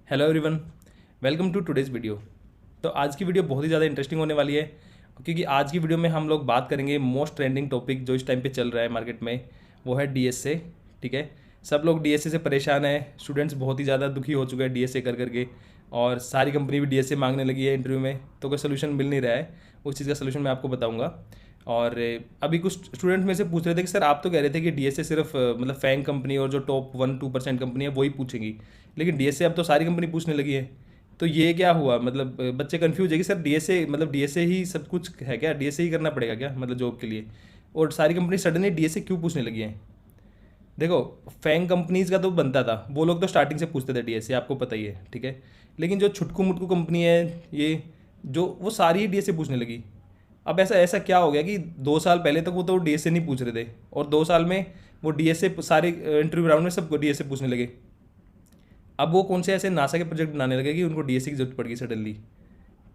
Hello everyone, welcome to today's video. तो आज की वीडियो बहुत ही ज़्यादा इंटरेस्टिंग होने वाली है, क्योंकि आज की वीडियो में हम लोग बात करेंगे मोस्ट ट्रेंडिंग टॉपिक जो इस टाइम पे चल रहा है मार्केट में, वो है डीएसए। ठीक है, सब लोग डीएसए से परेशान हैं, स्टूडेंट्स बहुत ही ज़्यादा दुखी हो चुके हैं डीएसए कर करके, और सारी कंपनी भी डीएसए मांगने लगी है इंटरव्यू में, तो कोई सोल्यूशन मिल नहीं रहा है। उस चीज़ का सोल्यूशन मैं आपको बताऊँगा। और अभी कुछ स्टूडेंट में से पूछ रहे थे कि सर आप तो कह रहे थे कि डीएसए सिर्फ मतलब फैंग कंपनी और जो टॉप 1-2% कंपनी है वही पूछेंगी, लेकिन डीएसए अब तो सारी कंपनी पूछने लगी है। तो ये क्या हुआ, मतलब बच्चे कंफ्यूज है कि सर डीएसए मतलब डीएसए ही सब कुछ है क्या, डीएसए ही करना पड़ेगा क्या मतलब जॉब के लिए, और सारी कंपनी सडनली डीएसए क्यों पूछने लगी हैं। देखो, फैंग कंपनीज का तो बनता था, वो लोग तो स्टार्टिंग से पूछते थे डीएसए, आपको पता ही है। ठीक है, लेकिन जो छुटकू मुटकू कंपनी है ये, जो वो सारी ही डीएसए पूछने लगी। अब ऐसा ऐसा क्या हो गया कि 2 साल पहले तक वो तो डीएसए नहीं पूछ रहे थे, और 2 साल में वो डीएसए सारे इंटरव्यू राउंड में सब डीएसए पूछने लगे। अब वो कौन से ऐसे नासा के प्रोजेक्ट बनाने लगे कि उनको डीएससी की जरूरत पड़ गई सडनली।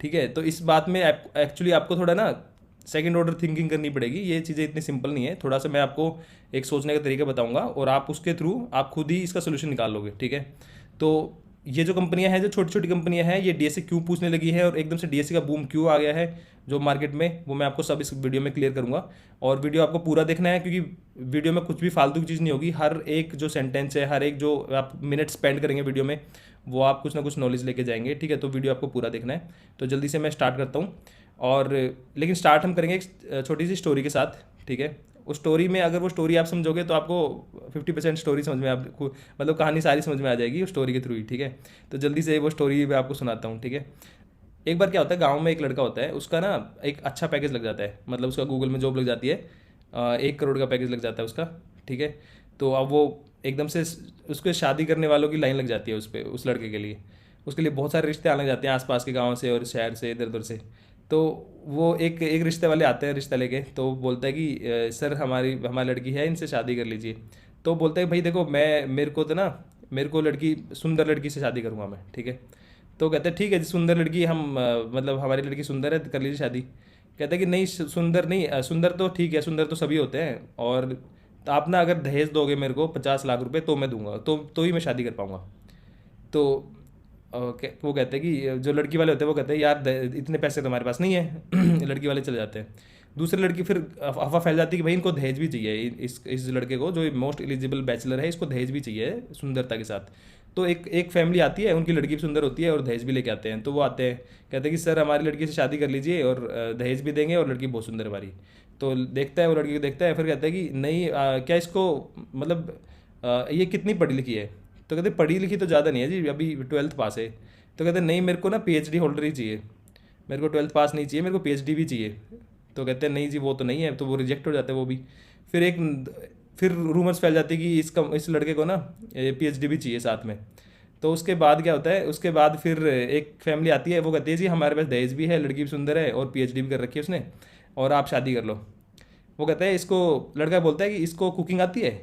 ठीक है, तो इस बात में एक्चुअली आपको थोड़ा ना सेकंड ऑर्डर थिंकिंग करनी पड़ेगी। ये चीज़ें इतनी सिंपल नहीं है, थोड़ा सा मैं आपको एक सोचने का तरीका बताऊंगा, और आप उसके थ्रू आप खुद ही इसका सोल्यूशन निकाल लोगे। ठीक है, तो ये जो कंपनियां हैं, जो छोटी छोटी कंपनियां हैं, ये डीएससी क्यों पूछने लगी है और एकदम से डीएससी का बूम क्यों आ गया है जो मार्केट में, वो मैं आपको सब इस वीडियो में क्लियर करूंगा। और वीडियो आपको पूरा देखना है, क्योंकि वीडियो में कुछ भी फालतू की चीज़ नहीं होगी। हर एक जो सेंटेंस है, हर एक जो आप मिनट स्पेंड करेंगे वीडियो में, वो आप कुछ ना कुछ नॉलेज लेके जाएंगे। ठीक है, तो वीडियो आपको पूरा देखना है। तो जल्दी से मैं स्टार्ट करता हूँ। और लेकिन स्टार्ट हम करेंगे एक छोटी सी स्टोरी के साथ। ठीक है, उस स्टोरी में अगर वो स्टोरी आप समझोगे तो आपको 50% स्टोरी समझ में, आपको मतलब कहानी सारी समझ में आ जाएगी उस स्टोरी के थ्रू ही। ठीक है, तो जल्दी से वो स्टोरी मैं आपको सुनाता हूँ। ठीक है, एक बार क्या होता है, गांव में एक लड़का होता है, उसका ना एक अच्छा पैकेज लग जाता है, मतलब उसका गूगल में जॉब लग जाती है। 1 करोड़ का पैकेज लग जाता है उसका। ठीक है, तो अब वो एकदम से उसके शादी करने वालों की लाइन लग जाती है उस पर, उस लड़के के लिए। उसके लिए बहुत सारे रिश्ते आने लग जाते हैं आसपास के गाँव से और शहर से, इधर उधर से। तो वो एक एक रिश्ते वाले आते हैं रिश्ता लेके, तो बोलता है कि सर हमारी लड़की है, इनसे शादी कर लीजिए। तो बोलता है भाई देखो, मेरे को तो ना, मेरे को लड़की, सुंदर लड़की से शादी करूँगा मैं। ठीक है, तो कहते हैं ठीक है जी, सुंदर लड़की हम मतलब हमारी लड़की सुंदर है, कर लीजिए शादी। कहते हैं कि नहीं, सुंदर नहीं, सुंदर तो ठीक है, सुंदर तो सभी होते हैं, और तो आप ना अगर दहेज दोगे मेरे को 50 लाख रुपए तो मैं दूंगा, तो ही मैं शादी कर पाऊंगा। तो वो कहते हैं कि जो लड़की वाले होते हैं वो कहते हैं यार इतने पैसे तो हमारे पास नहीं है। लड़की वाले चले जाते हैं। दूसरी लड़की फिर अफवाह फैल जाती है कि भाई इनको दहेज भी चाहिए, इस लड़के को, जो मोस्ट एलिजिबल बैचलर है, इसको दहेज भी चाहिए सुंदरता के साथ। तो एक एक फैमिली आती है, उनकी लड़की भी सुंदर होती है और दहेज भी लेके आते हैं। तो वो आते हैं, कहते हैं कि सर हमारी लड़की से शादी कर लीजिए और दहेज भी देंगे, और लड़की बहुत सुंदर है हमारी। तो देखता है वो लड़की को, देखता है, फिर कहता है कि नहीं, क्या इसको मतलब ये कितनी पढ़ी लिखी है। तो कहते पढ़ी लिखी तो ज़्यादा नहीं है जी, अभी 12th पास है। तो कहते नहीं, मेरे को ना पीएचडी होल्डर ही चाहिए, मेरे को 12th पास नहीं चाहिए, मेरे को पीएचडी भी चाहिए। तो कहते हैं नहीं जी वो तो नहीं है, तो वो रिजेक्ट हो जाते हैं वो भी। फिर एक फिर रूमर्स फैल जाती है कि इस लड़के को ना पीएचडी भी चाहिए साथ में। तो उसके बाद क्या होता है, उसके बाद फिर एक फैमिली आती है, वो कहती है जी हमारे पास दहेज भी है, लड़की भी सुंदर है और पीएचडी भी कर रखी है उसने, और आप शादी कर लो। वो कहता है इसको, लड़का बोलता है कि इसको कुकिंग आती है।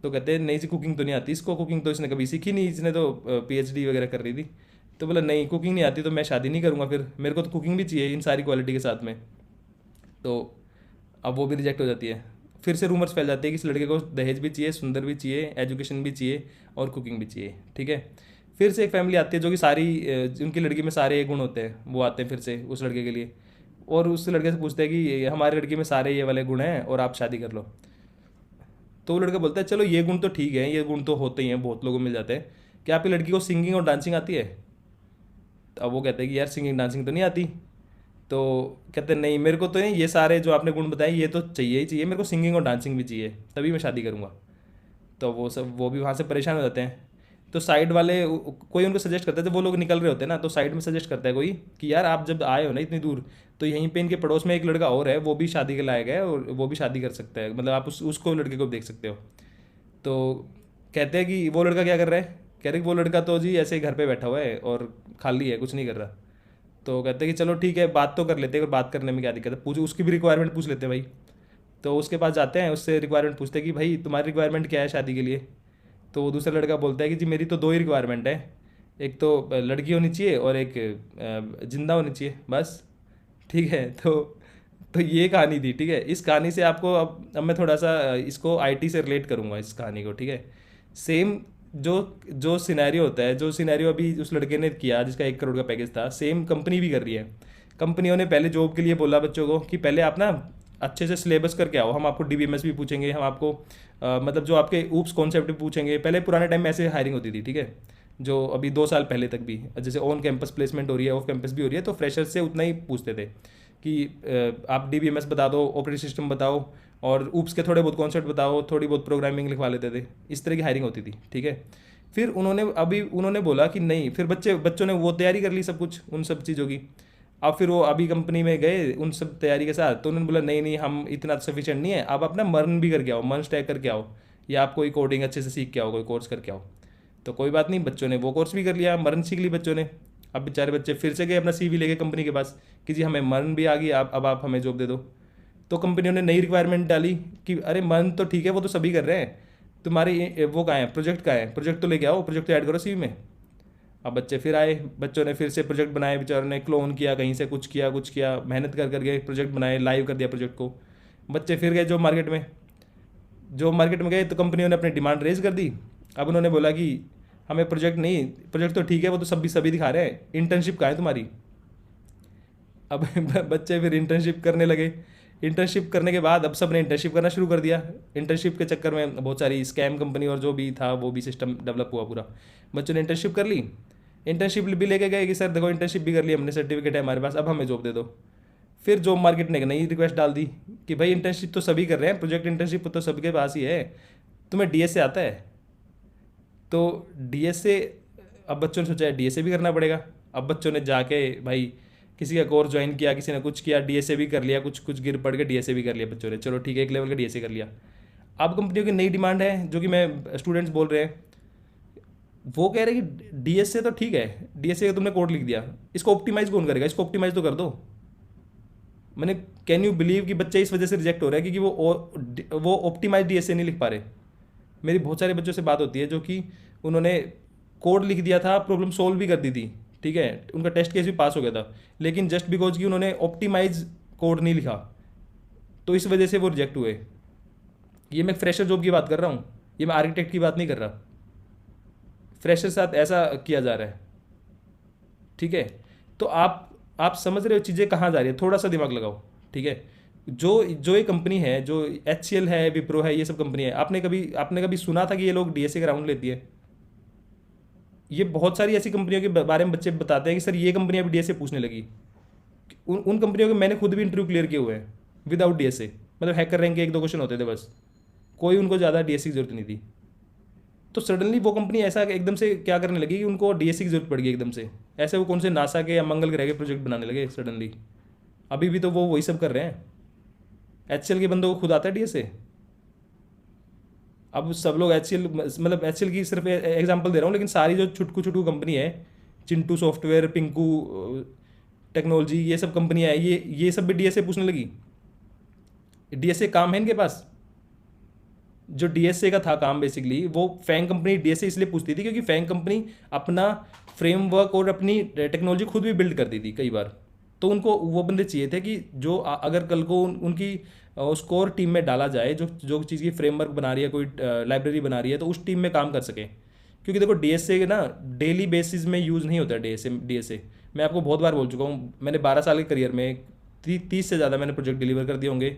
तो कहते हैं नहीं जी कुकिंग तो नहीं आती इसको, कुकिंग तो इसने कभी सीखी नहीं, इसने तो पीएचडी वगैरह कर रही थी। तो बोला नहीं, कुकिंग नहीं आती तो मैं शादी नहीं करूँगा, फिर मेरे को तो कुकिंग भी चाहिए इन सारी क्वालिटी के साथ में। तो अब वो भी रिजेक्ट हो जाती है। फिर से रूमर्स फैल जाते हैं कि इस लड़के को दहेज भी चाहिए, सुंदर भी चाहिए, एजुकेशन भी चाहिए, और कुकिंग भी चाहिए। ठीक है, फिर से एक फैमिली आती है जो कि सारी उनकी लड़की में सारे ये गुण होते हैं, वो आते हैं फिर से उस लड़के के लिए, और उस लड़के से पूछते हैं कि हमारी लड़की में सारे ये वाले गुण हैं और आप शादी कर लो। तो वो लड़का बोलता है चलो ये गुण तो ठीक है, ये गुण तो होते ही हैं, बहुत लोगों को मिल जाते हैं, क्या आपकी लड़की को सिंगिंग और डांसिंग आती है। तो अब वो कहते हैं कि यार सिंगिंग डांसिंग तो नहीं आती। तो कहते हैं नहीं, मेरे को तो नहीं, ये सारे जो आपने गुण बताए ये तो चाहिए ही चाहिए, मेरे को सिंगिंग और डांसिंग भी चाहिए, तभी मैं शादी करूँगा। तो वो भी वहाँ से परेशान हो जाते हैं। तो साइड वाले कोई उनको सजेस्ट करता है, जब वो लोग निकल रहे होते हैं ना, तो साइड में सजेस्ट करता है कोई कि यार आप जब आए हो ना इतनी दूर, तो यहीं पे इनके पड़ोस में एक लड़का और है, वो भी शादी के लायक है और वो भी शादी कर सकता है, मतलब आप उसको लड़के को देख सकते हो। तो कहते हैं कि वो लड़का क्या कर रहा है, कह रहे कि वो लड़का तो जी ऐसे ही घर पे बैठा हुआ है और खाली है, कुछ नहीं कर रहा। तो कहते हैं कि चलो ठीक है, बात तो कर लेते हैं, और बात करने में क्या दिक्कत है, पूछ उसकी भी रिक्वायरमेंट पूछ लेते हैं भाई। तो उसके पास जाते हैं, उससे रिक्वायरमेंट पूछते हैं कि भाई तुम्हारी रिक्वायरमेंट क्या है शादी के लिए। तो वो दूसरा लड़का बोलता है कि जी मेरी तो दो ही रिक्वायरमेंट है, एक तो लड़की होनी चाहिए और एक जिंदा होनी चाहिए, बस। ठीक है, तो ये कहानी थी। ठीक है, इस कहानी से आपको अब मैं थोड़ा सा इसको आईटी से रिलेट करूँगा इस कहानी को। ठीक है, सेम जो जो सिनेरियो होता है, जो सिनेरियो अभी उस लड़के ने किया जिसका 1 करोड़ का पैकेज था, सेम कंपनी भी कर रही है। कंपनियों ने पहले जॉब के लिए बोला बच्चों को कि पहले आप ना अच्छे से सिलेबस करके आओ, हम आपको डीबीएमएस भी पूछेंगे, हम आपको मतलब जो आपके ऊप्स कॉन्सेप्ट भी पूछेंगे। पहले पुराने टाइम में ऐसे हायरिंग होती थी, ठीक है, जो अभी 2 साल पहले तक भी, जैसे ऑन कैंपस प्लेसमेंट हो रही है, ऑफ कैंपस भी हो रही है, तो फ्रेशर से उतना ही पूछते थे कि आप डीबीएमएस बता दो, ऑपरेटिंग सिस्टम बताओ, और ऊप्स के थोड़े बहुत कॉन्सेप्ट बताओ, थोड़ी बहुत प्रोग्रामिंग लिखवा लेते थे। इस तरह की हायरिंग होती थी, ठीक है। फिर उन्होंने बोला कि नहीं, फिर बच्चों ने वो तैयारी कर ली सब कुछ उन सब चीज़ों की। अब फिर वो अभी कंपनी में गए उन सब तैयारी के साथ, तो उन्होंने बोला नहीं नहीं, हम इतना सफिशिएंट नहीं है, आप अपना मर्न भी करके आओ, मर्न स्टैक करके आओ, या आप कोई कोडिंग अच्छे से सीख के आओ, कोई कोर्स करके आओ। तो कोई बात नहीं, बच्चों ने वो कोर्स भी कर लिया, मर्न सीख ली बच्चों ने। अब बेचारे बच्चे फिर से गए अपना सीवी लेके कंपनी के पास कि जी हमें मर्न भी आ गई, अब आप हमें जॉब दे दो। तो कंपनियों ने नई रिक्वायरमेंट डाली कि अरे मर्न तो ठीक है, वो तो सभी कर रहे हैं, तुम्हारी वो कहाँ है, प्रोजेक्ट कहाँ है, प्रोजेक्ट तो लेके आओ, प्रोजेक्ट तो ऐड करो सीवी में। अब बच्चे फिर आए, बच्चों ने फिर से प्रोजेक्ट बनाए, बेचारों ने क्लोन किया, कहीं से कुछ किया, मेहनत कर करके प्रोजेक्ट बनाए, लाइव कर दिया प्रोजेक्ट को। बच्चे फिर गए जो मार्केट में गए, तो कंपनियों ने अपनी डिमांड रेज कर दी। अब उन्होंने बोला कि हमें प्रोजेक्ट नहीं, प्रोजेक्ट तो ठीक है, वो तो सभी दिखा रहे हैं, इंटर्नशिप कहाँ है तुम्हारी। अब बच्चे फिर इंटर्नशिप करने लगे। इंटर्नशिप करने के बाद अब सब ने इंटर्नशिप करना शुरू कर दिया। इंटर्नशिप के चक्कर में बहुत सारी स्कैम कंपनी और जो भी था वो भी सिस्टम डेवलप हुआ पूरा। बच्चों ने इंटर्नशिप कर ली, इंटर्नशिप भी लेके गए कि सर देखो इंटर्नशिप भी कर ली हमने, सर्टिफिकेट है हमारे पास, अब हमें जॉब दे दो। फिर जॉब मार्केट ने एक नई रिक्वेस्ट डाल दी कि भाई इंटर्नशिप तो सभी कर रहे हैं, प्रोजेक्ट इंटर्नशिप तो सबके पास ही है, तुम्हें डीएसए आता है। तो डीएसए, अब बच्चों ने सोचा है डीएसए भी करना पड़ेगा। अब बच्चों ने जाके भाई किसी का कोर्स ज्वाइन किया, किसी ने कुछ किया, डीएसए भी कर लिया, कुछ कुछ गिर पड़ के डीएसए भी कर लिया बच्चों ने, चलो ठीक है, एक लेवल का डीएसए कर लिया। अब कंपनियों की नई डिमांड है, जो कि मैं स्टूडेंट्स बोल रहे हैं, वो कह रहे हैं कि डीएसए तो ठीक है, डीएसए का तुमने कोड लिख दिया, इसको ऑप्टिमाइज कौन करेगा, इसको ऑप्टिमाइज तो कर दो। मैंने, कैन यू बिलीव कि बच्चे इस वजह से रिजेक्ट हो रहे हैं क्योंकि वो ऑप्टिमाइज डीएसए नहीं लिख पा रहे। मेरी बहुत सारे बच्चों से बात होती है जो कि उन्होंने कोड लिख दिया था, प्रॉब्लम सोल्व भी कर दी थी, ठीक है, उनका टेस्ट केस भी पास हो गया था, लेकिन जस्ट बिकॉज कि उन्होंने ऑप्टिमाइज कोड नहीं लिखा, तो इस वजह से वो रिजेक्ट हुए। ये मैं फ्रेशर जॉब की बात कर रहा हूँ, ये मैं आर्किटेक्ट की बात नहीं कर रहा। फ्रेशर के साथ ऐसा किया जा रहा है, ठीक है। तो आप समझ रहे हो चीज़ें कहाँ जा रही है, थोड़ा सा दिमाग लगाओ, ठीक है। जो ये कंपनी है, जो HCL है, विप्रो है, ये सब कंपनी है, आपने कभी सुना था कि ये लोग डीएसए का राउंड लेती है? ये बहुत सारी ऐसी कंपनियों के बारे में बच्चे बताते हैं कि सर ये कंपनियां भी डीएसए पूछने लगी। उन कंपनियों के मैंने खुद भी इंटरव्यू क्लियर किए हुए हैं विदाउट डीएसए, मतलब हैकर रैंक के 1-2 क्वेश्चन होते थे बस, कोई उनको ज़्यादा डीएसए की जरूरत नहीं थी। तो सडनली वो कंपनी ऐसा एकदम से क्या करने लगी कि उनको डीएसए की जरूरत पड़ गई एकदम से, ऐसे वो कौन से नासा के या मंगल ग्रह के प्रोजेक्ट बनाने लगे सडनली। अभी भी तो वो वही सब कर रहे हैं। HCL के बंदों को खुद आता है डीएसए। अब सब लोग HCL, मतलब HCL की सिर्फ एग्जांपल दे रहा हूँ, लेकिन सारी जो छुटकू छुटकू कंपनी है, चिंटू सॉफ्टवेयर, पिंकू टेक्नोलॉजी, ये सब कंपनियाँ हैं, ये सब भी डीएसए पूछने लगी। डीएसए काम है इनके पास। जो डीएसए का था काम बेसिकली, वो फैंग कंपनी डीएसए इसलिए पूछती थी क्योंकि फैंग कंपनी अपना फ्रेमवर्क और अपनी टेक्नोलॉजी खुद भी बिल्ड करती थी कई बार। तो उनको वो बंदे चाहिए थे कि जो अगर कल को उनकी उस कोर टीम में डाला जाए, जो जो चीज़ की फ्रेमवर्क बना रही है, कोई लाइब्रेरी बना रही है, तो उस टीम में काम कर सके। क्योंकि देखो डीएसए ना डेली बेसिस में यूज़ नहीं होता है। डीएसए मैं आपको बहुत बार बोल चुका हूँ, मैंने 12 साल के करियर में 30 से ज़्यादा मैंने प्रोजेक्ट डिलीवर कर दिए होंगे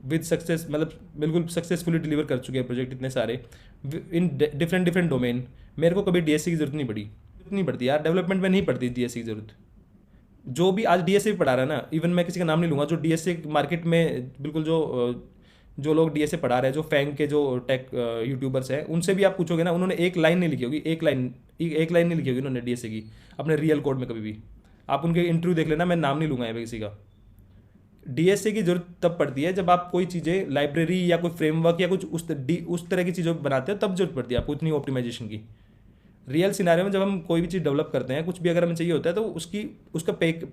विद सक्सेस, मतलब बिल्कुल सक्सेसफुली डिलीवर कर चुके हैं प्रोजेक्ट इतने सारे इन डिफरेंट डोमेन। मेरे को कभी डीएसए की जरूरत नहीं पड़ती यार, डेवलपमेंट में नहीं पड़ती डीएसए की जरूरत। जो भी आज डीएसए पढ़ा रहा है ना, इवन मैं किसी का नाम नहीं लूँगा, जो डीएसए मार्केट में बिल्कुल जो लोग डीएसए पढ़ा रहे हैं, जो फैंग के जो टेक यूट्यूबर्स हैं, उनसे भी आप पूछोगे ना, उन्होंने एक लाइन नहीं लिखी होगी, एक लाइन नहीं लिखी होगी उन्होंने डीएसए की अपने रियल कोड में कभी भी। आप उनके इंटरव्यू देख लेना, मैं नाम नहीं लूँगा यहाँ पे किसी का। डीएसए की जरूरत तब पड़ती है जब आप कोई चीज़ें लाइब्रेरी या कोई फ्रेमवर्क या कुछ उस तरह की चीज़ों बनाते हो, तब जरूरत पड़ती है आपको इतनी ऑप्टिमाइजेशन की। रियल सिनारियो में जब हम कोई भी चीज़ डेवलप करते हैं, कुछ भी अगर हमें चाहिए होता है, तो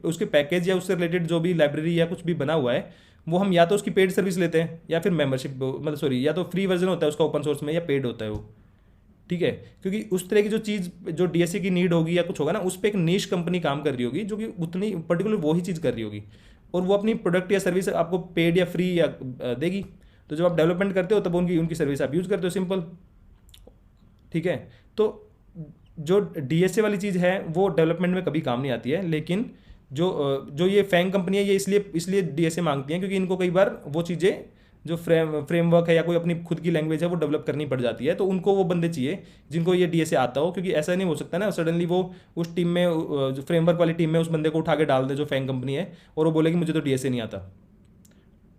उसके पैकेज या उससे रिलेटेड जो भी लाइब्रेरी या कुछ भी बना हुआ है, वो हम या तो उसकी पेड सर्विस लेते हैं या फिर मेंबरशिप, मतलब सॉरी, या तो फ्री वर्जन होता है उसका ओपन सोर्स में, या पेड होता है वो, ठीक है। क्योंकि उस तरह की जो चीज़ जो डीएसए की नीड होगी या कुछ होगा ना, उस पर एक नीश कंपनी काम कर रही होगी जो कि उतनी पर्टिकुलर वही चीज़ कर रही होगी, और वो अपनी प्रोडक्ट या सर्विस आपको पेड या फ्री या देगी। तो जब आप डेवलपमेंट करते हो तब उनकी सर्विस आप यूज़ करते हो, सिंपल, ठीक है। तो जो डीएसए वाली चीज़ है वो डेवलपमेंट में कभी काम नहीं आती है, लेकिन जो ये फैंग कंपनी है ये इसलिए डीएसए मांगती हैं क्योंकि इनको कई बार वो चीज़ें जो फ्रेमवर्क है या कोई अपनी खुद की लैंग्वेज है वो डेवलप करनी पड़ जाती है, तो उनको वो बंदे चाहिए जिनको ये डीएसए आता हो, क्योंकि ऐसा नहीं हो सकता ना सडनली वो उस टीम में जो फ्रेमवर्क वाली टीम में उस बंदे को उठा के डाल दे जो फैंग कंपनी है और वो बोले कि मुझे तो डीएसए नहीं आता।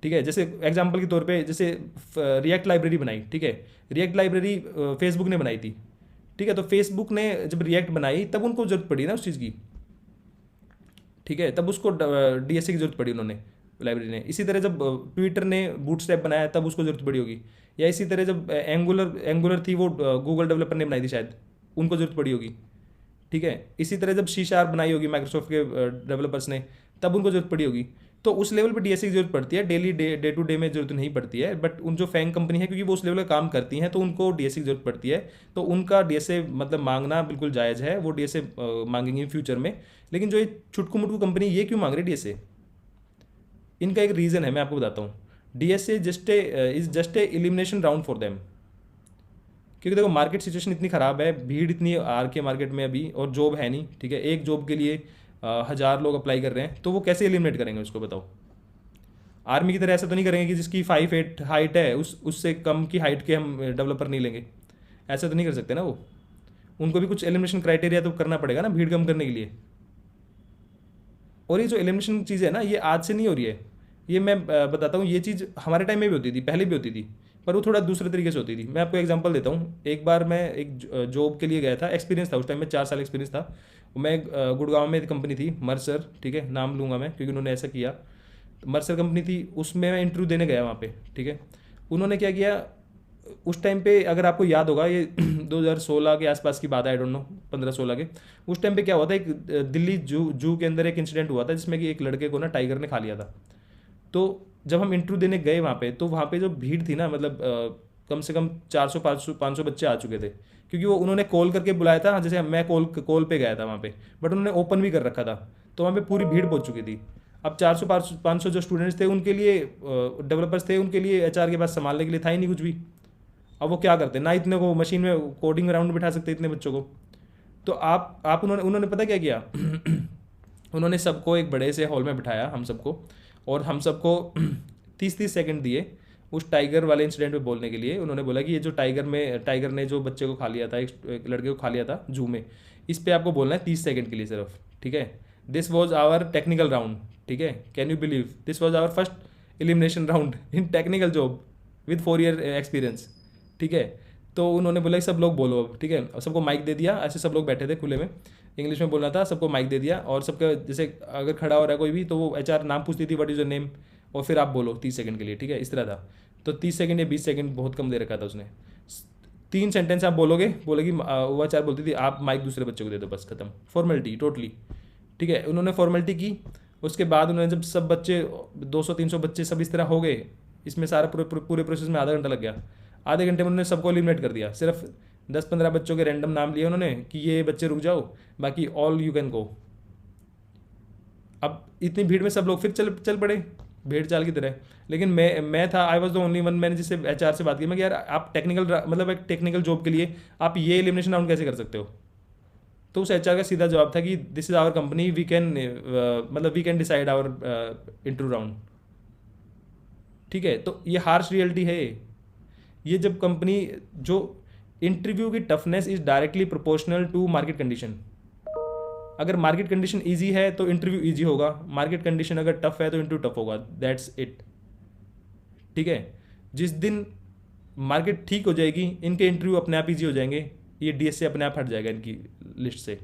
ठीक है, जैसे एग्जाम्पल के तौर पे जैसे रिएक्ट लाइब्रेरी बनाई, ठीक है, रिएक्ट लाइब्रेरी फेसबुक ने बनाई थी, ठीक है, तो फेसबुक ने जब रिएक्ट बनाई तब उनको जरूरत पड़ी ना उस चीज़ की, ठीक है, तब उसको डीएसए की जरूरत पड़ी उन्होंने, लाइब्रेरी ने। इसी तरह जब ट्विटर ने बूटस्ट्रैप बनाया तब उसको जरूरत पड़ी होगी, या इसी तरह जब एंगुलर थी वो गूगल डेवलपर ने बनाई थी शायद, उनको जरूरत पड़ी होगी, ठीक है। इसी तरह जब C# बनाई होगी माइक्रोसॉफ्ट के डेवलपर्स ने तब उनको जरूरत पड़ी होगी। तो उस लेवल पर डीएसए की जरूरत पड़ती है, डे टू डे में जरूरत नहीं पड़ती है, बट उन जो फैंग कंपनी है क्योंकि वो उस लेवल का काम करती हैं तो उनको डीएसए की जरूरत पड़ती है, तो उनका डीएसए मतलब मांगना बिल्कुल जायज़ है, वो डीएसए मांगेंगे फ्यूचर में। लेकिन जो ये छुटकू मुटकू कंपनी ये क्यों मांग रही है डीएसए, इनका एक रीज़न है, मैं आपको बताता हूँ। DSA is just a elimination round for them, क्योंकि देखो मार्केट सिचुएशन इतनी ख़राब है, भीड़ इतनी आ रखी है मार्केट में अभी, और जॉब है नहीं, ठीक है, एक जॉब के लिए 1000 लोग अप्लाई कर रहे हैं, तो वो कैसे एलिमिनेट करेंगे उसको, बताओ। आर्मी की तरह ऐसा तो नहीं करेंगे कि जिसकी 5'8" हाइट है उससे कम की हाइट के हम डेवलपर नहीं लेंगे, ऐसा तो नहीं कर सकते ना वो। उनको भी कुछ एलिमिनेशन क्राइटेरिया तो करना पड़ेगा ना भीड़ कम करने के लिए। और ये जो एलिमिनेशन चीज़ है ना ये आज से नहीं हो रही है, ये मैं बताता हूँ, ये चीज़ हमारे टाइम में भी होती थी, पहले भी होती थी, पर वो थोड़ा दूसरे तरीके से होती थी। मैं आपको एग्जांपल देता हूँ। एक बार मैं एक जॉब के लिए गया था, एक्सपीरियंस था उस टाइम में, 4 साल एक्सपीरियंस था। मैं गुड़गांव में एक कंपनी थी मर्सर, ठीक है, नाम लूँगा मैं क्योंकि उन्होंने ऐसा किया। मर्सर कंपनी थी, उसमें मैं इंटरव्यू देने गया वहाँ पे, ठीक है। उन्होंने क्या किया उस टाइम पे, अगर आपको याद होगा ये 2016 के आसपास की बात है, आई डोंट नो 15-16 के। उस टाइम पे क्या हुआ था, एक दिल्ली जू के अंदर एक इंसिडेंट हुआ था जिसमें कि एक लड़के को ना टाइगर ने खा लिया था। तो जब हम इंटरव्यू देने गए वहाँ पे, तो वहाँ पे जो भीड़ थी ना, मतलब कम से कम 400-500 बच्चे आ चुके थे, क्योंकि वो उन्होंने कॉल करके बुलाया था, जैसे मैं कॉल पे गया था वहाँ पे, बट उन्होंने ओपन भी कर रखा था, तो वहाँ पे पूरी भीड़ पहुँच चुकी थी। अब 400-500 जो स्टूडेंट्स थे उनके लिए, डेवलपर्स थे उनके लिए, HR के पास संभालने के लिए था ही नहीं कुछ भी। अब वो क्या करते ना, इतने को मशीन में कोडिंग राउंड बिठा सकते इतने बच्चों को। तो आप उन्होंने पता क्या किया उन्होंने सबको एक बड़े से हॉल में बिठाया, हम सबको, और हम सबको 30-30 सेकंड दिए उस टाइगर वाले इंसिडेंट पे बोलने के लिए। उन्होंने बोला कि ये जो टाइगर ने जो बच्चे को खा लिया था, एक लड़के को खा लिया था जू में, इस पे आपको बोलना है 30 सेकंड के लिए सिर्फ, ठीक है। This was our technical round, ठीक है, can you believe, this was our first elimination round in technical job with 4 year experience, ठीक है। तो उन्होंने बोला कि सब लोग बोलो अब, ठीक है, और सबको माइक दे दिया, ऐसे सब लोग बैठे थे खुले में, इंग्लिश में बोलना था, सबको माइक दे दिया, और सबका जैसे अगर खड़ा हो रहा है कोई भी तो वो HR नाम पूछती थी, व्हाट इज़ योर नेम, और फिर आप बोलो 30 सेकंड के लिए, ठीक है, इस तरह था। तो 30 सेकंड या 20 सेकंड बहुत कम दे रखा था उसने। 3 सेंटेंस आप बोलेगी, वो HR बोलती थी आप माइक दूसरे बच्चे को दे दो, बस खत्म, फॉर्मेलिटी टोटली, ठीक है। उन्होंने फॉर्मेलिटी की, उसके बाद उन्होंने जब सब बच्चे 200-300 बच्चे सब इस तरह हो गए, इसमें सारा पूरे प्रोसेस में आधा घंटा लग गया। आधे घंटे में उन्होंने सबको एलिमिनेट कर दिया, सिर्फ 10-15 बच्चों के रैंडम नाम लिए उन्होंने कि ये बच्चे रुक जाओ, बाकी ऑल यू कैन गो। अब इतनी भीड़ में सब लोग फिर चल पड़े भेड़ चाल की तरह। लेकिन मैं था, I was the only one, मैंने जिससे HR से बात की, मैं कि यार आप मतलब एक टेक्निकल जॉब के लिए आप ये एलिमिनेशन राउंड कैसे कर सकते हो। तो उस HR का सीधा जवाब था कि this is our company, we can decide our interview round, ठीक है। तो ये हार्श रियलिटी है। ये जब कंपनी, जो इंटरव्यू की toughness is directly proportional to market condition. अगर मार्केट कंडीशन इजी है तो इंटरव्यू इजी होगा, मार्केट कंडीशन अगर टफ है तो इंटरव्यू टफ होगा, दैट्स इट, ठीक है। जिस दिन मार्केट ठीक हो जाएगी इनके इंटरव्यू अपने आप इजी हो जाएंगे, ये DSA अपने आप हट जाएगा इनकी लिस्ट से,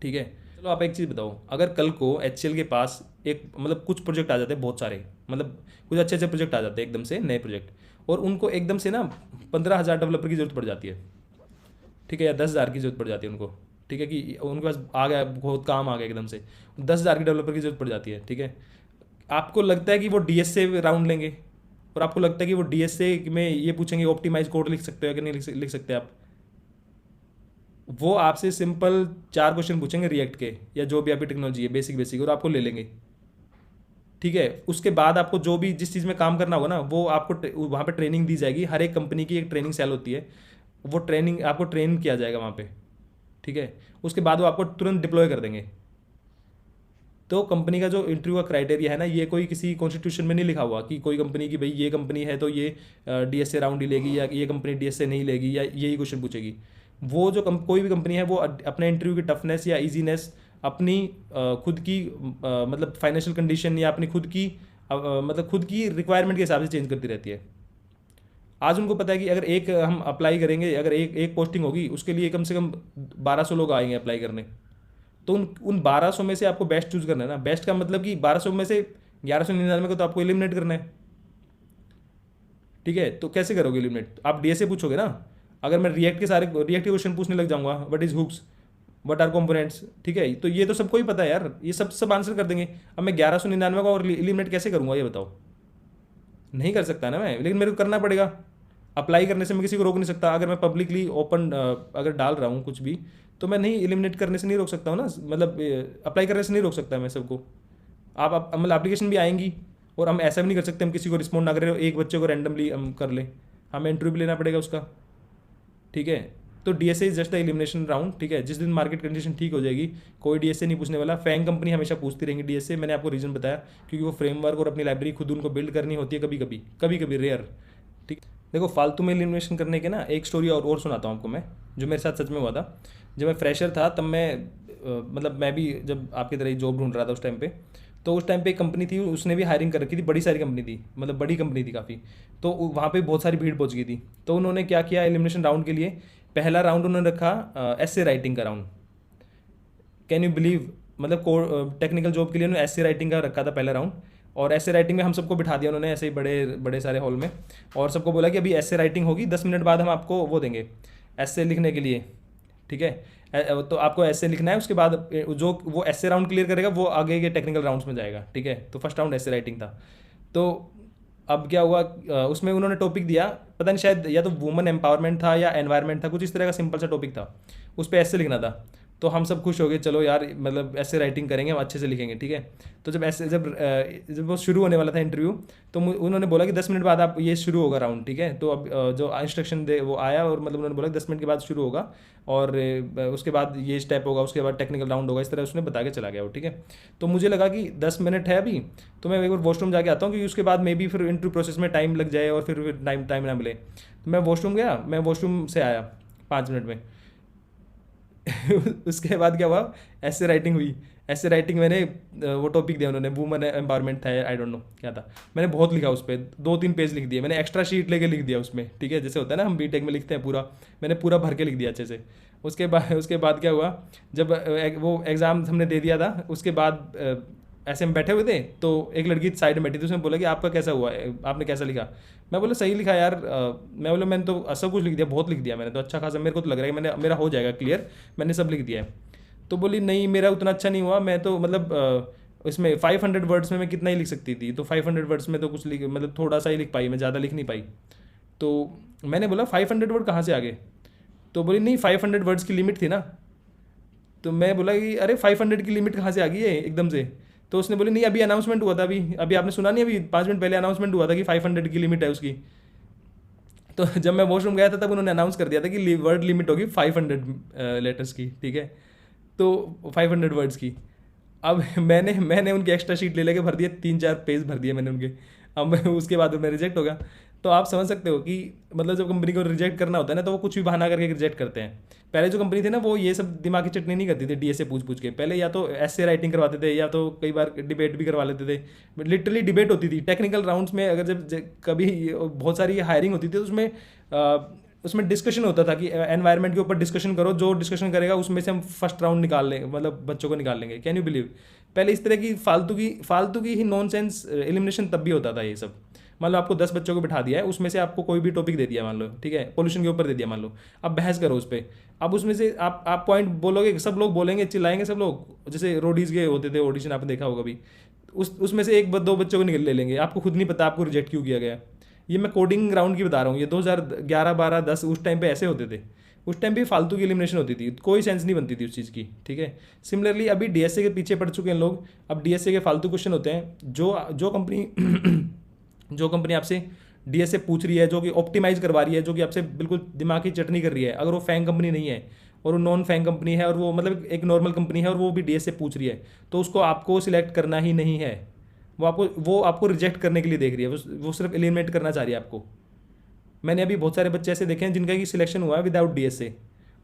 ठीक है। चलो आप एक चीज़ बताओ, अगर कल को HCL के पास एक मतलब कुछ प्रोजेक्ट आ जाते हैं बहुत सारे, मतलब कुछ अच्छे प्रोजेक्ट आ जाते हैं एकदम से, नए प्रोजेक्ट, और उनको एकदम से ना 15,000 डेवलपर की जरूरत पड़ जाती है, ठीक है, या 10,000 की जरूरत पड़ जाती है उनको, ठीक है, कि उनके पास आ गया बहुत काम आ गया एकदम से, 10,000 की डेवलपर की जरूरत पड़ जाती है, ठीक है। आपको लगता है कि वो DSA राउंड लेंगे, और आपको लगता है कि वो DSA में ये पूछेंगे ऑप्टिमाइज कोड लिख सकते हो कि नहीं लिख सकते आप। वो आपसे सिंपल 4 क्वेश्चन पूछेंगे रिएक्ट के या जो भी आपकी टेक्नोलॉजी है बेसिक, और आपको ले लेंगे, ठीक है। उसके बाद आपको जो भी जिस चीज़ में काम करना होगा ना, वो आपको वहाँ पे ट्रेनिंग दी जाएगी। हर एक कंपनी की एक ट्रेनिंग सेल होती है, वो ट्रेनिंग आपको ट्रेन किया जाएगा वहाँ पे, ठीक है। उसके बाद वो आपको तुरंत डिप्लॉय कर देंगे। तो कंपनी का जो इंटरव्यू का क्राइटेरिया है ना, ये कोई किसी कॉन्स्टिट्यूशन में नहीं लिखा हुआ कि कोई कंपनी की भाई ये कंपनी है तो ये डीएसए राउंड ही लेगी, या ये कंपनी डीएसए नहीं लेगी, या यही क्वेश्चन पूछेगी। वो जो कोई भी कंपनी है वो अपने इंटरव्यू की टफनेस या ईजीनेस अपनी खुद की मतलब फाइनेंशियल कंडीशन या अपनी खुद की मतलब खुद की रिक्वायरमेंट के हिसाब से चेंज करती रहती है। आज उनको पता है कि अगर एक हम अप्लाई करेंगे, अगर एक पोस्टिंग होगी उसके लिए कम से कम 1200 लोग आएंगे अप्लाई करने। तो उन 1200 में से आपको बेस्ट चूज करना है ना। बेस्ट का मतलब कि 1200 में से 1199 को तो आपको एलिमिनेट करना है, ठीक है। तो कैसे करोगे एलिमिनेट? आप डीएसए पूछोगे ना। अगर मैं रिएक्ट के क्वेश्चन पूछने लग जाऊंगा, what is hooks, what are components, ठीक है, तो ये तो सबको ही पता है यार, ये सब आंसर कर देंगे। अब मैं 1199 को और एलिमिनेट कैसे करूंगा ये बताओ? नहीं कर सकता ना मैं, लेकिन मेरे को करना पड़ेगा। अप्लाई करने से मैं किसी को रोक नहीं सकता। अगर मैं पब्लिकली ओपन अगर डाल रहा हूँ कुछ भी, तो मैं नहीं एलिमिनेट करने से नहीं रोक सकता हूँ ना, मतलब अप्लाई करने से नहीं रोक सकता मैं सबको। आप मतलब एप्लीकेशन भी आएंगी, और हम ऐसा भी नहीं कर सकते हम किसी को रिस्पॉन्ड ना करें, एक बच्चे को रैंडमली हम कर लें, हमें इंटरव्यू भी लेना पड़ेगा उसका, ठीक है। तो DSA is just the elimination round, ठीक है। जिस दिन मार्केट कंडीशन ठीक हो जाएगी कोई डीएसए नहीं पूछने वाला। फैंग कंपनी हमेशा पूछती रहेंगी डीएसए, मैंने आपको रीजन बताया, क्योंकि वो फ्रेमवर्क और अपनी लाइब्रेरी खुद उनको बिल्ड करनी होती है, कभी कभी रेयर, ठीक। देखो फालतू में एलिमिनेशन करने के ना एक स्टोरी और सुनाता हूँ आपको मैं, जो मेरे साथ सच में हुआ था। जब मैं फ्रेशर था तब मैं मतलब मैं भी जब आपकी तरह ही जॉब ढूंढ रहा था उस टाइम पे, तो उस टाइम पे एक कंपनी थी, उसने भी हायरिंग कर रखी थी, बड़ी सारी कंपनी थी, मतलब बड़ी कंपनी थी काफ़ी। तो वहाँ पे बहुत सारी भीड़ पहुँच गई थी। तो उन्होंने क्या किया एलिमिनेशन राउंड के लिए, पहला राउंड उन्होंने रखा एसे राइटिंग का राउंड। कैन यू बिलीव, मतलब टेक्निकल जॉब के लिए उन्होंने एसे राइटिंग का रखा था पहला राउंड। और ऐसे राइटिंग में हम सबको बिठा दिया उन्होंने ऐसे ही बड़े बड़े सारे हॉल में, और सबको बोला कि अभी ऐसे राइटिंग होगी, 10 मिनट बाद हम आपको वो देंगे ऐसे लिखने के लिए, ठीक है। तो आपको ऐसे लिखना है, उसके बाद जो वो ऐसे राउंड क्लियर करेगा वो आगे के टेक्निकल राउंड्स में जाएगा, ठीक है। तो फर्स्ट राउंड ऐसे राइटिंग था। तो अब क्या हुआ, उसमें उन्होंने टॉपिक दिया, पता नहीं शायद या तो वुमेन एम्पावरमेंट था या एनवायरनमेंट था, कुछ इस तरह का सिंपल सा टॉपिक था, उस पर ऐसे लिखना था। तो हम सब खुश हो गए, चलो यार मतलब ऐसे राइटिंग करेंगे, हम अच्छे से लिखेंगे, ठीक है। तो जब वो शुरू होने वाला था इंटरव्यू, तो उन्होंने बोला कि 10 मिनट बाद आप ये शुरू होगा राउंड, ठीक है। तो अब जो इंस्ट्रक्शन दे वो आया, और मतलब उन्होंने बोला कि 10 मिनट के बाद शुरू होगा, और उसके बाद ये स्टेप होगा, उसके बाद टेक्निकल राउंड होगा, इस तरह उसने बता के चला गया वो, ठीक है। तो मुझे लगा कि 10 मिनट है अभी, तो मैं एक बार वॉशरूम जाके आता हूँ, क्योंकि उसके बाद मे बी फिर इंटरव्यू प्रोसेस में टाइम लग जाए और फिर टाइम ना मिले। तो मैं वॉशरूम गया, मैं वॉशरूम से आया 5 मिनट में। उसके बाद क्या हुआ, ऐसे राइटिंग हुई। ऐसे राइटिंग मैंने वो टॉपिक दिया उन्होंने, वुमेन एम्पावरमेंट था, आई डोंट नो क्या था, मैंने बहुत लिखा उस पर, 2-3 पेज लिख दिए मैंने, एक्स्ट्रा शीट लेके लिख दिया उसमें, ठीक है, जैसे होता है ना हम बीटेक में लिखते हैं पूरा, मैंने पूरा भर के लिख दिया अच्छे से। उसके बाद क्या हुआ, जब वो एग्ज़ाम हमने दे दिया था, उसके बाद ऐसे हम बैठे हुए थे, तो एक लड़की साइड में बैठी थी, उसने बोला कि आपका कैसा हुआ, आपने कैसा लिखा। मैं बोला सही लिखा यार, मैं बोला मैंने तो सब कुछ लिख दिया, बहुत लिख दिया मैंने तो, अच्छा खासा मेरे को तो लग रहा है कि मेरा हो जाएगा क्लियर, मैंने सब लिख दिया है। तो बोली नहीं मेरा उतना अच्छा नहीं हुआ, मैं तो मतलब इसमें 500 वर्ड्स में मैं कितना ही लिख सकती थी, तो 500 वर्ड्स में तो कुछ लिख मतलब थोड़ा सा ही लिख पाई मैं, ज़्यादा लिख नहीं पाई। तो मैंने बोला 500 वर्ड कहाँ से आ गए? तो बोली नहीं 500 वर्ड्स की लिमिट थी ना। तो मैं बोला कि अरे 500 की लिमिट कहाँ से आ गई है एकदम से? तो उसने बोली नहीं अभी अनाउंसमेंट हुआ था, अभी अभी आपने सुना नहीं, अभी 5 मिनट पहले अनाउंसमेंट हुआ था कि 500 की लिमिट है उसकी। तो जब मैं वॉशरूम गया था तब उन्होंने अनाउंस कर दिया था कि वर्ड लिमिट होगी 500 लेटर्स की, ठीक है, तो 500 वर्ड्स की। अब मैंने उनकी एक्स्ट्रा शीट ले लेके भर दिए, 3-4 पेज भर दिए मैंने उनके। अब उसके बाद मैं रिजेक्ट हो गया। तो आप समझ सकते हो कि मतलब जब कंपनी को रिजेक्ट करना होता है ना, तो वो कुछ भी बहाना करके रिजेक्ट करते हैं। पहले जो कंपनी थी ना, वो ये सब दिमाग की चटनी नहीं करती थी डीएसए पूछ के, पहले या तो ऐसे राइटिंग करवाते थे, या तो कई बार डिबेट भी करवा लेते थे। लिटरली डिबेट होती थी टेक्निकल राउंड्स में, अगर जब कभी बहुत सारी हायरिंग होती थी तो उसमें डिस्कशन होता था कि एनवायरनमेंट के ऊपर डिस्कशन करो, जो डिस्कशन करेगा उसमें से हम फर्स्ट राउंड निकाल लेंगे, मतलब बच्चों को निकाल लेंगे। कैन यू बिलीव, पहले इस तरह की फालतू की ही नॉनसेंस एलिमिनेशन तब भी होता था ये सब। मान लो आपको 10 बच्चों को बिठा दिया है, उसमें से आपको कोई भी टॉपिक दे दिया मान लो, ठीक है, पोल्यूशन के ऊपर दे दिया मान लो, अब बहस करो उस पर। अब उसमें से आप पॉइंट बोलोगे, सब लोग बोलेंगे, चिल्लाएंगे सब लोग, जैसे रोडीज के होते थे ऑडिशन, आपने देखा होगा भी, उसमें से 1-2 बच्चों को निकल ले लेंगे, आपको खुद नहीं पता आपको रिजेक्ट क्यों किया गया। ये मैं कोडिंग राउंड की बता रहा हूँ, ये 2011, 12, 10 उस टाइम पे ऐसे होते थे। उस टाइम पे फालतू की एलिमिनेशन होती थी, कोई सेंस नहीं बनती थी उस चीज़ की, ठीक है। सिमिलरली अभी डीएसए के पीछे पड़ चुके हैं लोग। अब डीएसए के फालतू क्वेश्चन होते हैं, जो कंपनी जो कंपनी आपसे डीएसए पूछ रही है, जो कि ऑप्टिमाइज करवा रही है, जो कि आपसे बिल्कुल दिमाग की चटनी कर रही है, अगर वो फैंग कंपनी नहीं है और वो नॉन फैंग कंपनी है और वो मतलब एक नॉर्मल कंपनी है और वो भी डीएसए पूछ रही है, तो उसको आपको सिलेक्ट करना ही नहीं है। वो आपको रिजेक्ट करने के लिए देख रही है, वो सिर्फ एलिमिनेट करना चाह रही है आपको। मैंने अभी बहुत सारे बच्चे ऐसे देखे हैं जिनका कि सिलेक्शन हुआ है विदाउट डीएसए,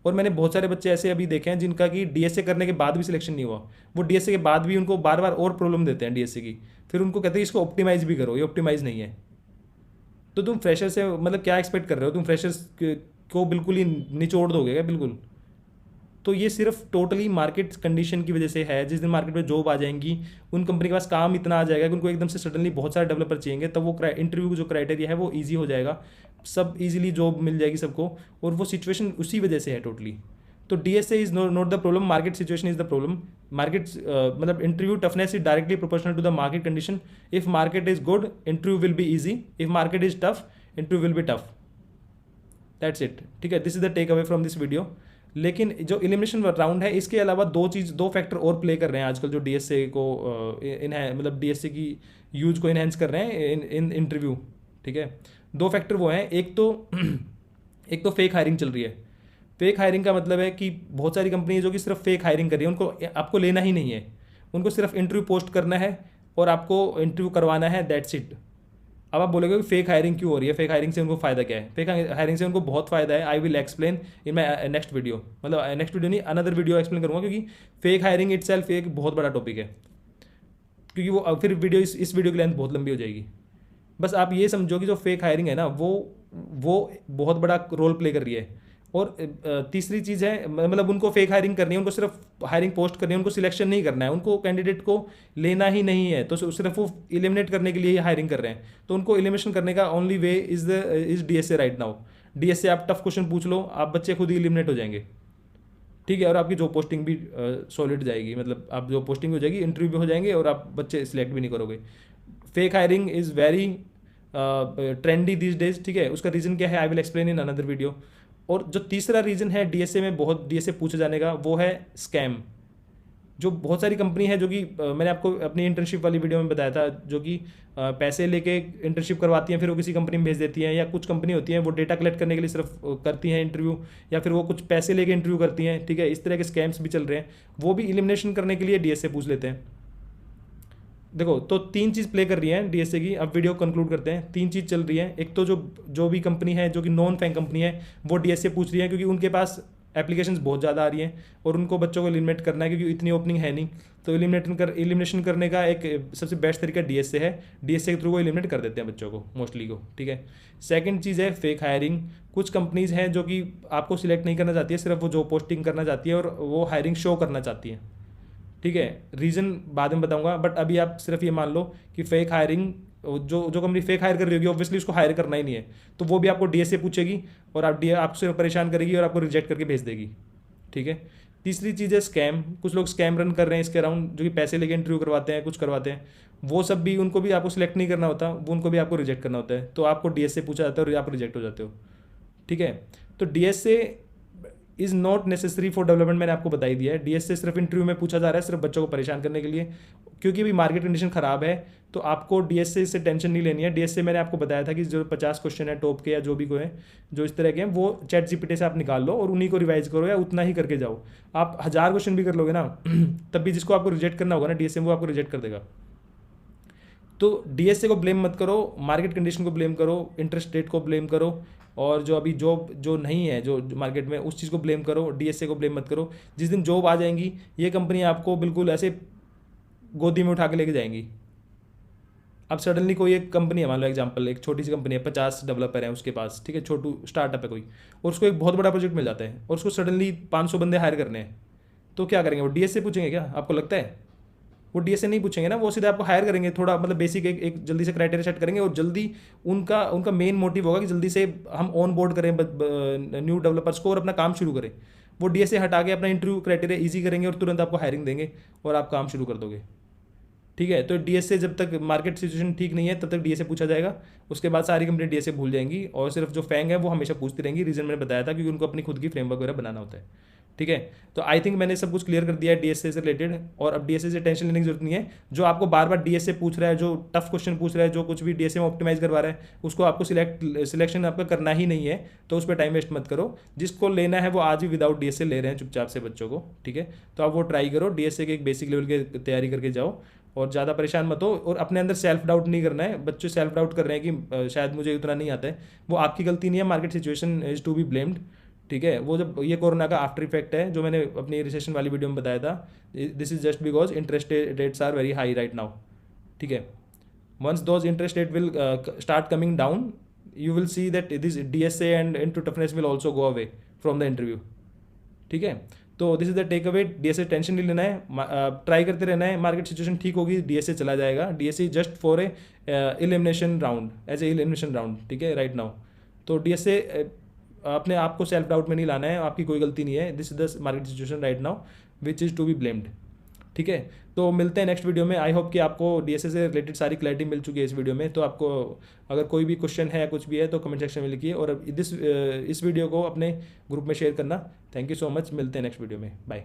और मैंने बहुत सारे बच्चे ऐसे अभी देखे हैं जिनका कि डीएसए करने के बाद भी सिलेक्शन नहीं हुआ। वो डीएसए के बाद भी उनको बार बार और प्रॉब्लम देते हैं डीएसए की, फिर उनको कहते हैं इसको ऑप्टिमाइज भी करो, ये ऑप्टिमाइज नहीं है। तो तुम फ्रेशर से मतलब क्या एक्सपेक्ट कर रहे हो? तुम फ्रेशर्स को बिल्कुल ही निचोड़ दोगे क्या? बिल्कुल। तो ये सिर्फ टोटली मार्केट कंडीशन की वजह से है। जिस दिन मार्केट में जॉब आ जाएंगी, उन कंपनी के पास काम इतना आ जाएगा कि उनको एकदम से सडनली बहुत सारे डेवलपर चाहिए, तब वो इंटरव्यू जो क्राइटेरिया है वो ईजी हो जाएगा, सब इजीली जॉब मिल जाएगी सबको। और वो सिचुएशन उसी वजह से है टोटली। तो DSA is not the problem, market situation is the problem. Market मतलब interview toughness is directly proportional to the market condition. If market is good, interview will be easy. If market is tough, interview will be tough. That's it. ठीक है, this is the take away from this video. लेकिन जो elimination round है, इसके अलावा दो factor और play कर रहे हैं आजकल, जो डीएसए को मतलब डीएसए की यूज को इनहेंस कर रहे हैं इन इंटरव्यू। ठीक है, दो फैक्टर वो हैं। एक तो फेक हायरिंग चल रही है। फेक हायरिंग का मतलब है कि बहुत सारी कंपनी है जो कि सिर्फ फेक हायरिंग कर रही है, उनको आपको लेना ही नहीं है, उनको सिर्फ इंटरव्यू पोस्ट करना है और आपको इंटरव्यू करवाना है, दैट्स इट। अब आप बोलोगे कि फेक हायरिंग क्यों हो रही है, फेक हायरिंग से उनको फ़ायदा क्या है? फेक हायरिंग से उनको बहुत फ़ायदा है। I will explain in my next video, मतलब नेक्स्ट वीडियो नहीं, अनदर वीडियो एक्सप्लेन करूँगा, क्योंकि फेक हायरिंग इटसेल्फ एक बहुत बड़ा टॉपिक है, क्योंकि वो फिर वीडियो इस वीडियो की लेंथ बहुत लंबी हो जाएगी। बस आप ये समझो कि जो फेक हायरिंग है ना, वो बहुत बड़ा रोल प्ले कर रही है। और तीसरी चीज़ है, मतलब उनको फेक हायरिंग करनी है, उनको सिर्फ हायरिंग पोस्ट करनी है, उनको सिलेक्शन नहीं करना है, उनको कैंडिडेट को लेना ही नहीं है, तो सिर्फ वो एलिमिनेट करने के लिए ही हायरिंग कर रहे हैं। तो उनको एलिमिनेशन करने का only way is DSA right now. DSA आप टफ क्वेश्चन पूछ लो, आप बच्चे खुद ही एलिमिनेट हो जाएंगे। ठीक है, और आपकी जॉब पोस्टिंग भी सॉलिड जाएगी, मतलब आप जॉब पोस्टिंग हो जाएगी, इंटरव्यू भी हो जाएंगे और आप बच्चे सिलेक्ट भी नहीं करोगे। Fake hiring is very trendy this days. ठीक है, उसका रीज़न क्या है, I will explain in another video. और जो तीसरा रीज़न है डीएसए में बहुत डीएसए पूछे जाने का, वो है स्कैम। जो बहुत सारी कंपनी है जो कि मैंने आपको अपनी इंटर्नशिप वाली वीडियो में बताया था, जो कि पैसे लेके इंटर्नशिप करवाती हैं, फिर वो किसी कंपनी में भेज देती हैं, या कुछ कंपनी होती हैं वो डेटा कलेक्ट करने के लिए सिर्फ करती हैं इंटरव्यू, या फिर वो कुछ पैसे लेके इंटरव्यू करती हैं। ठीक है, इस तरह के स्कैम्स भी चल रहे हैं, वो भी एलिमिनेशन करने के लिए डीएसए पूछ लेते हैं। देखो, तो तीन चीज़ प्ले कर रही है डीएसए की। अब वीडियो कंक्लूड करते हैं। तीन चीज़ चल रही है। एक तो जो भी कंपनी है जो कि नॉन फैंग कंपनी है, वो डीएसए पूछ रही है क्योंकि उनके पास एप्लीकेशंस बहुत ज़्यादा आ रही हैं और उनको बच्चों को एलिमिनेट करना है, क्योंकि इतनी ओपनिंग है नहीं। तो एलिमिनेशन करने का एक सबसे बेस्ट तरीका डीएसए है। डीएसए के थ्रू वो एलिमिनेट कर देते हैं बच्चों को, मोस्टली को। ठीक है, सेकंड चीज़ है फेक हायरिंग। कुछ कंपनीज़ हैं जो कि आपको सिलेक्ट नहीं करना चाहती है, सिर्फ वो जॉब पोस्टिंग करना चाहती है और वो हायरिंग शो करना चाहती है। ठीक है, रीज़न बाद में बताऊंगा, बट अभी आप सिर्फ ये मान लो कि फेक हायरिंग, जो कंपनी फेक हायर कर रही होगी ऑब्वियसली उसको हायर करना ही नहीं है, तो वो भी आपको डीएसए पूछेगी और आपसे परेशान करेगी और आपको रिजेक्ट करके भेज देगी। ठीक है, तीसरी चीज़ है स्कैम। कुछ लोग स्कैम रन कर रहे हैं इसके अराउंड, जो कि पैसे लेके इंटरव्यू करवाते हैं, कुछ करवाते हैं, वो सब भी उनको भी आपको सिलेक्ट नहीं करना होता, वो उनको भी आपको रिजेक्ट करना होता है, तो आपको डीएसए पूछा जाता है और आप रिजेक्ट हो जाते हो। ठीक है, तो DSA is not necessary for development, मैंने आपको बता ही दिया है। डीएसए सिर्फ इंटरव्यू में पूछा जा रहा है, सिर्फ बच्चों को परेशान करने के लिए, क्योंकि अभी मार्केट कंडीशन ख़राब है। तो आपको डीएसए से टेंशन नहीं लेनी है। डीएसए मैंने आपको बताया था कि जो 50 क्वेश्चन है टॉप के या जो भी को है, जो इस तरह के हैं, वो चैट जीपीटी से आप निकाल लो और उन्हीं को रिवाइज करो, या उतना ही करके जाओ। आप 1000 क्वेश्चन भी कर लोगे ना तब भी जिसको आपको रिजेक्ट करना होगा ना डीएसए, वो आपको रिजेक्ट कर देगा। तो डीएसए को ब्लेम मत करो, मार्केट कंडीशन को ब्लेम करो, इंटरेस्ट रेट को ब्लेम करो, और जो अभी जॉब जो नहीं है जो मार्केट में, उस चीज़ को ब्लेम करो, डीएसए को ब्लेम मत करो। जिस दिन जॉब आ जाएंगी, ये कंपनी आपको बिल्कुल ऐसे गोदी में उठा के लेके जाएंगी। अब सडनली कोई एक कंपनी है, मान लो एग्जांपल, एक छोटी सी कंपनी है, 50 डेवलपर हैं उसके पास, ठीक है, छोटू स्टार्टअप है कोई, और उसको एक बहुत बड़ा प्रोजेक्ट मिल जाता है और उसको सडनली 500 बंदे हायर करने हैं, तो क्या करेंगे? वो डीएसए पूछेंगे क्या? आपको लगता है वो डीएसए नहीं पूछेंगे ना, वो सीधे आपको हायर करेंगे। थोड़ा मतलब बेसिक एक जल्दी से क्राइटेरिया सेट करेंगे और जल्दी उनका मेन मोटिव होगा कि जल्दी से हम ऑन बोर्ड करें न्यू डेवलपर्स को और अपना काम शुरू करें। वो डीएसए हटा के अपना इंटरव्यू क्राइटेरिया ईजी करेंगे और तुरंत आपको हायरिंग देंगे और आप काम शुरू कर दोगे। ठीक है, तो डीएसए जब तक मार्केट सिचुएशन ठीक नहीं है तब तक डीएसए पूछा जाएगा, उसके बाद सारी कंपनी डीएसए भूल जाएंगी और सिर्फ जो फैंग है वो हमेशा पूछती रहेंगी। रीज़न मैंने बताया था, क्योंकि उनको अपनी खुद की फ्रेमवर्क वगैरह बनाना होता है। ठीक है। तो आई थिंक मैंने सब कुछ क्लियर कर दिया है डीएसए से रिलेटेड, और अब डीएसए से टेंशन लेने की जरूरत नहीं है। जो आपको बार बार डीएसए पूछ रहा है, जो टफ क्वेश्चन पूछ रहा है, जो कुछ भी डीएसए में ऑप्टिमाइज करवा रहा है, उसको आपको सिलेक्शन आपका करना ही नहीं है, तो उस पर टाइम वेस्ट मत करो। जिसको लेना है वो आज ही विदाउट डीएसए ले रहे हैं चुपचाप से बच्चों को, ठीक है। तो आप वो ट्राई करो, डीएसए के एक बेसिक लेवल की तैयारी करके जाओ, और ज़्यादा परेशान मत हो, और अपने अंदर सेल्फ डाउट नहीं करना है। बच्चे सेल्फ डाउट कर रहे हैं कि शायद मुझे उतना नहीं आता है, वो आपकी गलती नहीं है, market situation is to be blamed, ठीक है। वो जब ये कोरोना का आफ्टर इफेक्ट है, जो मैंने अपनी रिसेशन वाली वीडियो में बताया था, this is just because interest rates are very high right now, ठीक है। Once those interest rate will start coming down, you will see that this DSA and into toughness will also go away from the interview, ठीक है। तो this is the take away, DSA tension नहीं लेना है, try करते रहना है, market situation ठीक होगी, डीएसए चला जाएगा। DSA just for a elimination round, as a elimination round, ठीक है, राइट नाउ। तो डीएसए अपने आप को सेल्फ डाउट में नहीं लाना है, आपकी कोई गलती नहीं है, this is the market situation right now which is to be blamed, ठीक है। तो मिलते हैं नेक्स्ट वीडियो में। आई होप कि आपको डीएसए से रिलेटेड सारी क्लैरिटी मिल चुकी है इस वीडियो में। तो आपको अगर कोई भी क्वेश्चन है, कुछ भी है, तो कमेंट सेक्शन में लिखिए, और इस वीडियो को अपने ग्रुप में शेयर करना। थैंक यू सो मच, मिलते हैं नेक्स्ट वीडियो में, बाय।